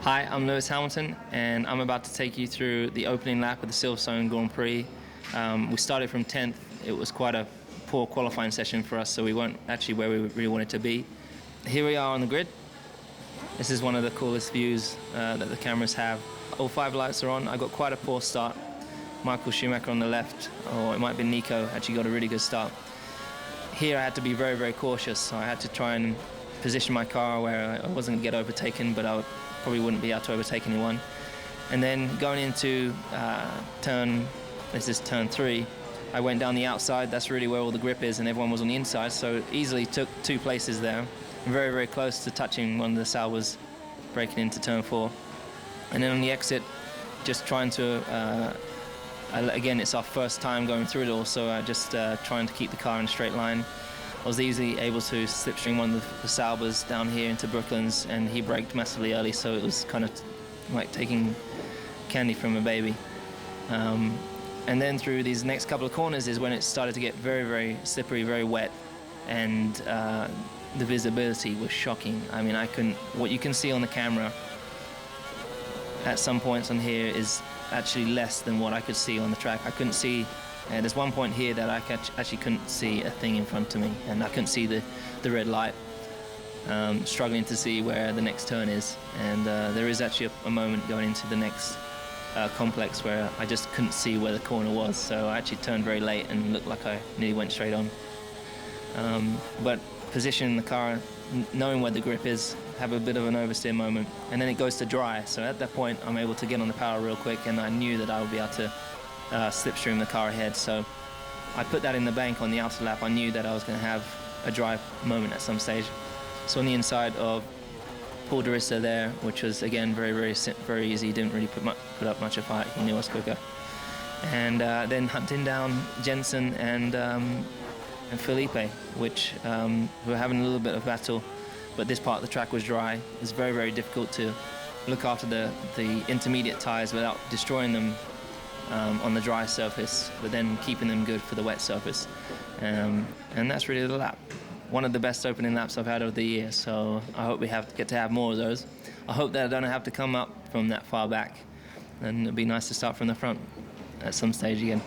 Hi, I'm Lewis Hamilton, and I'm about to take you through the opening lap of the Silverstone Grand Prix. We started from 10th. It was quite a poor qualifying session for us, so we weren't actually where we really wanted to be. Here we are on the grid. This is one of the coolest views that the cameras have. All 5 lights are on. I got quite a poor start. Michael Schumacher on the left, or it might have been Nico, actually got a really good start. Here I had to be very, very cautious, so I had to try and position my car where I wasn't going to get overtaken, but I probably wouldn't be able to overtake anyone. And then going into turn 3, I went down the outside. That's really where all the grip is, and everyone was on the inside, so easily took 2 places there. Very, very close to touching one of the Saubers breaking into turn 4. And then on the exit, just trying to, again, it's our first time going through it all, so just trying to keep the car in a straight line. I was easily able to slipstream one of the Saubers down here into Brooklands, and he braked massively early, so it was kind of like taking candy from a baby. And then through these next couple of corners is when it started to get very, very slippery, very wet, and the visibility was shocking. I mean, what you can see on the camera at some points on here is actually less than what I could see on the track. I couldn't see. There's one point here that I actually couldn't see a thing in front of me, and I couldn't see the red light, struggling to see where the next turn is. And there is actually a moment going into the next complex where I just couldn't see where the corner was, so I actually turned very late and looked like I nearly went straight on. But positioning the car, knowing where the grip is, have a bit of an oversteer moment, and then it goes to dry, so at that point I'm able to get on the power real quick, and I knew that I would be able to slipstream the car ahead, so I put that in the bank on the outer lap. I knew that I was going to have a dry moment at some stage. So on the inside of Paul Darissa there, which was again very, very easy, didn't really put up much of a fight, he knew I was quicker. And then hunting down Jensen and Felipe, which were having a little bit of battle, but this part of the track was dry. It was very, very difficult to look after the intermediate tyres without destroying them on the dry surface, but then keeping them good for the wet surface. And that's really the lap. One of the best opening laps I've had of the year, so I hope we get to have more of those. I hope that I don't have to come up from that far back, and it'd be nice to start from the front at some stage again.